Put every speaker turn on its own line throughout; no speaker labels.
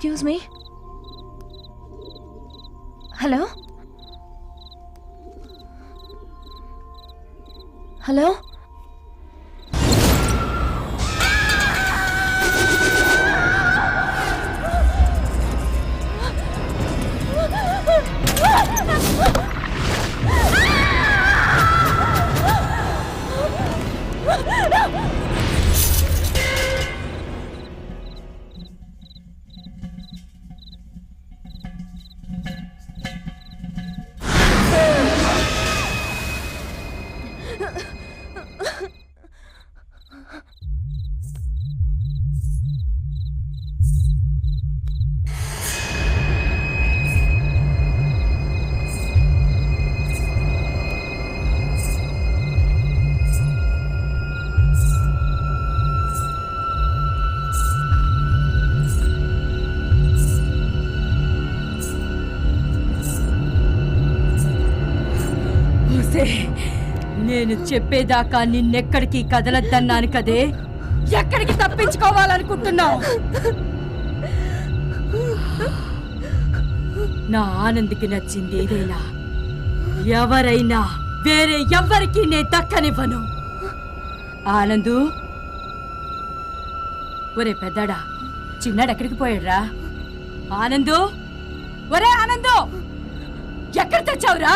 Excuse me. Hello? Hello?
నేను చెప్పేదాకా నిన్నెక్కడికి కదలద్దన్నాను కదే. ఎక్కడికి తప్పించుకోవాలనుకుంటున్నావు? నా ఆనంద్కి నచ్చింది ఏదైనా ఎవరైనా వేరే ఎవ్వరికి నేను దక్కనివ్వను. ఆనందు, ఒరే పెద్దాడా, చిన్నాడు ఎక్కడికి పోయాడురా? ఆనందు, ఒరే ఆనందు, ఎక్కడ తెచ్చావురా?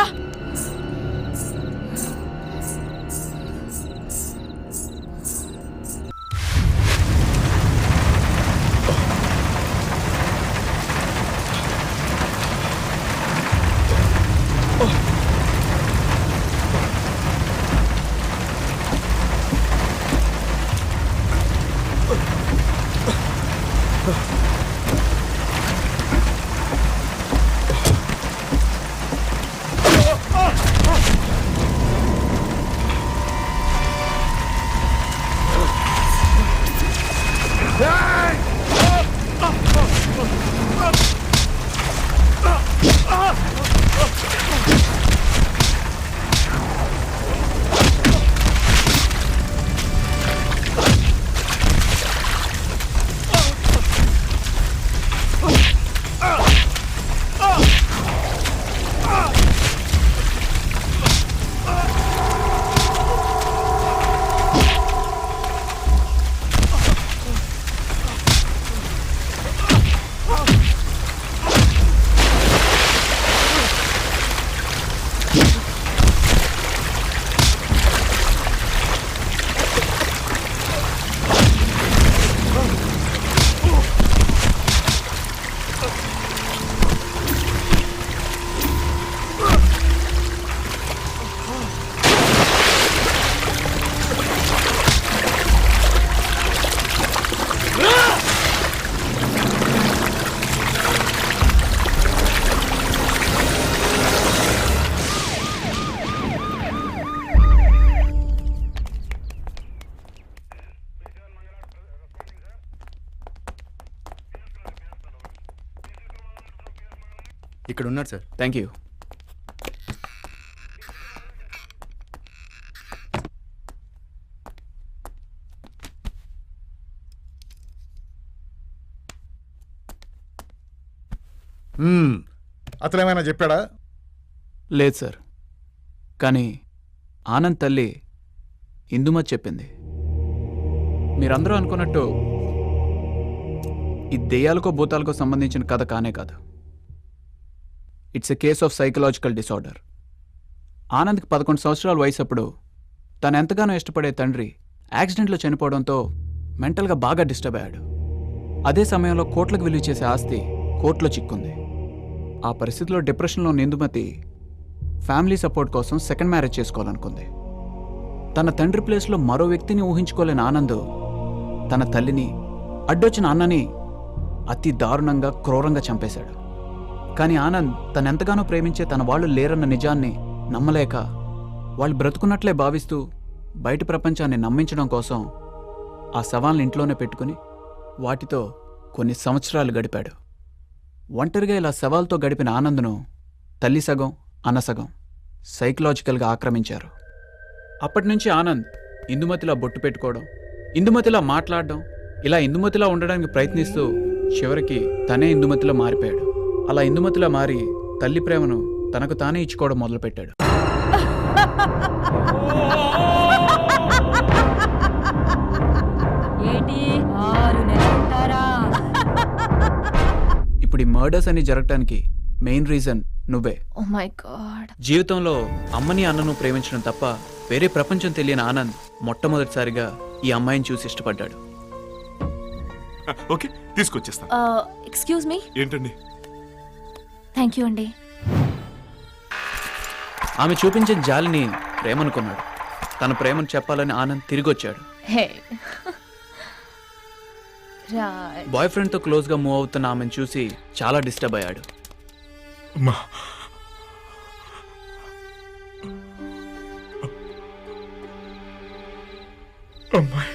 ఇక్కడ ఉన్నారు సార్.
Thank you.
అతను ఏమైనా చెప్పాడా?
లేదు సార్, కానీ ఆనంద్ తల్లి ఇందుమతి చెప్పింది. మీరందరూ అనుకున్నట్టు ఈ దెయ్యాలకో భూతాలకో సంబంధించిన కథ కానే కాదు. It's a case of psychological disorder. ఆనంద్కి 11 సంవత్సరాల వయసు అప్పుడు తను ఎంతగానో ఇష్టపడే తండ్రి యాక్సిడెంట్లో చనిపోవడంతో మెంటల్గా బాగా డిస్టర్బ్ అయ్యాడు. అదే సమయంలో కోట్లకు విలువ చేసే ఆస్తి కోర్టులో చిక్కుంది. ఆ పరిస్థితిలో డిప్రెషన్లో ఇందుమతి ఫ్యామిలీ సపోర్ట్ కోసం సెకండ్ మ్యారేజ్ చేసుకోవాలనుకుంది. తన తండ్రి ప్లేస్లో మరో వ్యక్తిని ఊహించుకోలేని ఆనంద్ తన తల్లిని, అడ్డొచ్చిన అన్నని అతి దారుణంగా క్రూరంగా చంపేశాడు. కానీ ఆనంద్ తనెంతగానో ప్రేమించే తన వాళ్ళు లేరన్న నిజాన్ని నమ్మలేక వాళ్ళు బ్రతుకున్నట్లే భావిస్తూ బయట ప్రపంచాన్ని నమ్మించడం కోసం ఆ శవాలను ఇంట్లోనే పెట్టుకుని వాటితో కొన్ని సంవత్సరాలు గడిపాడు. ఒంటరిగా ఇలా శవాలతో గడిపిన ఆనంద్ను తల్లి సగం అన్న సగం సైకలాజికల్గా ఆక్రమించారు. అప్పటినుంచి ఆనంద్ ఇందుమతిలా బొట్టు పెట్టుకోవడం, ఇందుమతిలా మాట్లాడడం, ఇలా ఇందుమతిలా ఉండడానికి ప్రయత్నిస్తూ చివరికి తనే ఇందుమతిలా మారిపోయాడు. అలా ఇందుమతిలా మారి తల్లి ప్రేమను తనకు తానే ఇచ్చుకోవడం మొదలుపెట్టాడు. ఇప్పుడు ఈ మర్డర్స్ అని జరగటానికి మెయిన్ రీజన్ నువ్వే.
Oh my God.
జీవితంలో అమ్మని అన్నను ప్రేమించడం తప్ప వేరే ప్రపంచం తెలియని ఆనంద్ మొట్టమొదటిసారిగా ఈ అమ్మాయిని చూసి ఇష్టపడ్డాడు.
ఓకే, తీసుకొచ్చేస్తాను.
Excuse me.
ఏంటండి?
థ్యాంక్ యూ అండి.
ఆమె చూపించిన జాలిని ప్రేమనుకున్నాడు. తన ప్రేమను చెప్పాలని ఆనంద్ తిరిగి వచ్చాడు.
హే రైట్.
బాయ్ ఫ్రెండ్తో క్లోజ్గా మూవ్ అవుతున్న ఆమెను చూసి చాలా డిస్టర్బ్ అయ్యాడు.
అమ్మా, అమ్మాయి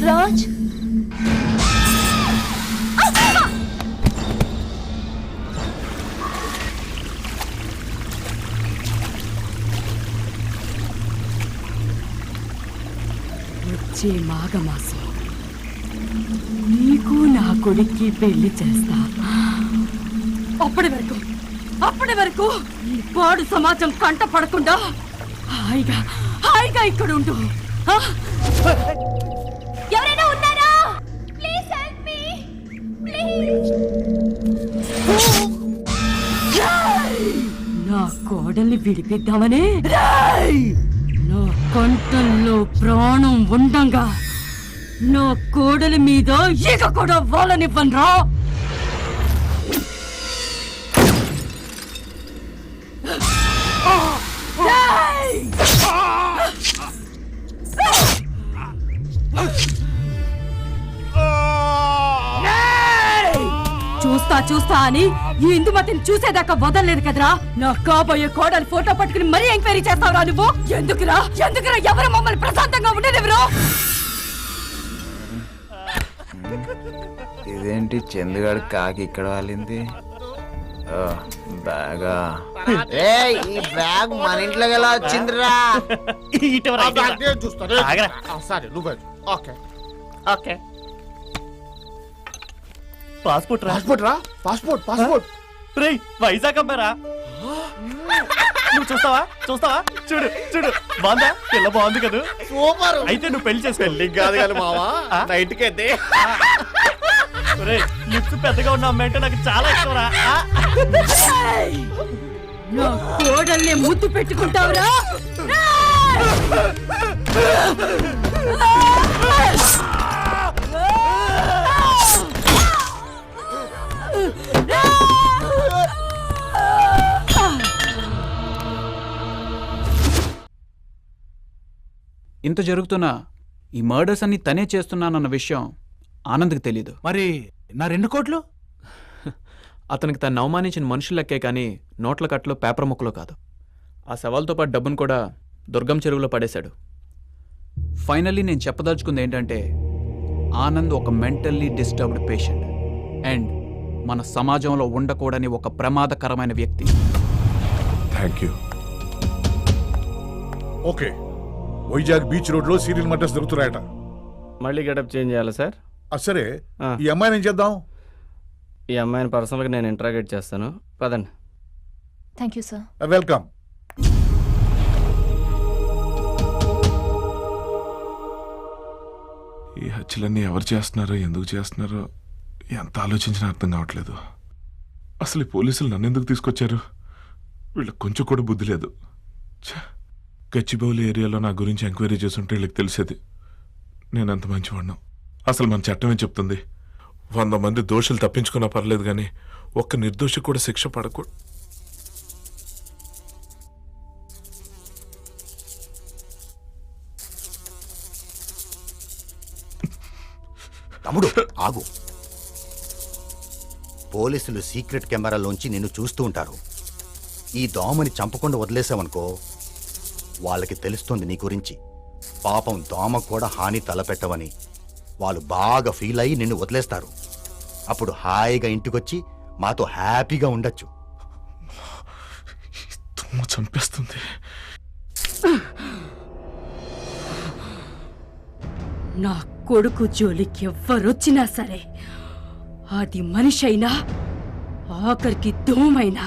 రాజ్.
వచ్చే మాఘమాసం నీకు నా కొడుక్కి పెళ్లి చేస్తా. అప్పటి వరకు ఈ పాడు సమాజం కంట పడకుండా హాయిగా హాయిగా ఇక్కడ ఉండు.
ఎవరైనా ఉన్నారా? Please help me. ప్లీజ్.
నా కోడల్ని విడిపిద్దామనే నా కంఠంలో ప్రాణం ఉండంగా నా కోడల మీద ఈగ కూడా వాళ్ళనివ్వనరా. చూస్తా అని ఈ ఇందుమతిని చూసేదాకా వదలలేదు కదరా. నా కాబోయే కోడలు ఫోటో పట్టుకుని మరీ ఎంక్వైరీ చేస్తావురా నువ్వు. ఎందుకురా ఎవరు మమ్మల్ని ప్రశాంతంగా ఉండేవరు?
ఇదేంటి చందుగాడు కాకి ఇక్కడ వాలింది? బ్యాగా ఈ బ్యాగ్ మన ఇంట్లోకి ఎలా వచ్చిందిరా?
పాస్పోర్ట్ రే, వైజాగ్ అమ్మారా? నువ్వు చూస్తావా? చూడు బాగుందా? పిల్ల బాగుంది కదా.
సూపర్.
అయితే నువ్వు పెళ్లి చేసుకో.
పెళ్లికి కాదు కానీ మావా, నైట్కి అయితే.
లిప్స్ పెద్దగా ఉన్న అమ్మాయి అంటే నాకు చాలా ఇష్టం రా.
నా కోడల్ని ముద్దు పెట్టుకుంటావురా?
ఇంత జరుగుతున్నా ఈ మర్డర్స్ అన్ని తనే చేస్తున్నానన్న విషయం ఆనంద్కి తెలీదు.
మరి నా 2 కోట్లు?
అతనికి తను అవమానించిన మనుషులెక్కే కానీ నోట్ల కట్టలో పేపర్ ముక్కలో కాదు. ఆ సవాల్తో పాటు డబ్బును కూడా దుర్గం చెరువులో పడేశాడు. ఫైనల్లీ నేను చెప్పదలుచుకుంది ఏంటంటే ఆనంద్ ఒక మెంటల్లీ డిస్టర్బ్డ్ పేషెంట్ అండ్ మన సమాజంలో ఉండకూడని ఒక ప్రమాదకరమైన వ్యక్తి.
Thank you.
Okay, Vizag beach road లో సీరియల్ మర్డర్స్ దొరుకుతున్నాయట.
మళ్ళీ గెటప్ చేంజ్ చేయాలా సార్?
సరే,
ఆ.
ఈ అమ్మాయిని ఏం చేద్దాం?
ఈ అమ్మాయిని పర్సనల్గా నేను ఇంట్రాగేట్ చేస్తాను. పదండి.
Thank you sir.
వెల్కమ్.
ఈ హత్యలన్నీ ఎవరు చేస్తున్నారో, ఎందుకు చేస్తున్నారో ఎంత ఆలోచించినా అర్థం కావట్లేదు. అసలు ఈ పోలీసులు నన్ను ఎందుకు తీసుకొచ్చారు? వీళ్ళకి కొంచెం కూడా బుద్ధి లేదు. ఛ! గచ్చిబౌలి ఏరియాలో నా గురించి ఎంక్వైరీ చేస్తుంటే వీళ్ళకి తెలిసేది నేను అంత మంచివాడిను. అసలు మన చట్టం ఏం చెప్తుంది? 100 మంది దోషులు తప్పించుకున్నా పర్లేదు కానీ ఒక్క నిర్దోషి కూడా శిక్ష పడకూడదు.
తమ్ముడు ఆగు. పోలీసులు సీక్రెట్ కెమెరాలోంచి నిన్ను చూస్తూ ఉంటారు. ఈ దోమని చంపకుండా వదిలేసావనుకో వాళ్ళకి తెలుస్తుంది నీ గురించి. పాపం దోమ కూడా హాని తలపెట్టవని వాళ్ళు బాగా ఫీల్ అయ్యి నిన్ను వదిలేస్తారు. అప్పుడు హాయిగా ఇంటికొచ్చి మాతో హ్యాపీగా ఉండొచ్చు.
తుమ్మ చంపేస్తుంది.
నా కొడుకు జోలికి ఎవ్వరొచ్చినా సరే, అది మనిషి అయినా ఆఖరికి దోమైనా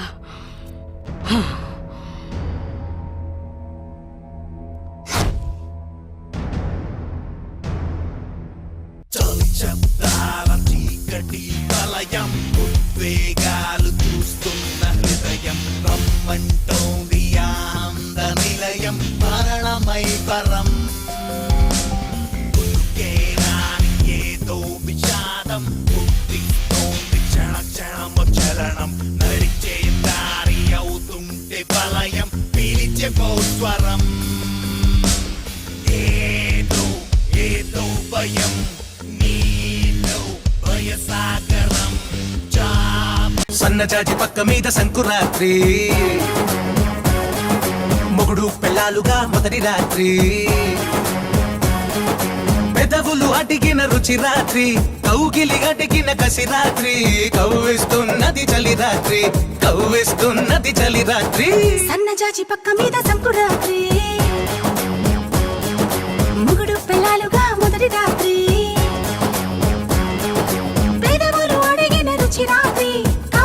సన్నజాజి పక్క మీద సంకురాత్రి, మొగుడు పెళ్ళాలుగా మొదటి రాత్రి, పెదవులు అడిగిన రుచి రాత్రి, కౌగిలి అడిగిన కసి రాత్రి, కవ్విస్తున్నది చలి రాత్రి, కవ్విస్తున్నది చలి రాత్రి.
సన్నజాజి పక్క మీద సంకురాత్రి.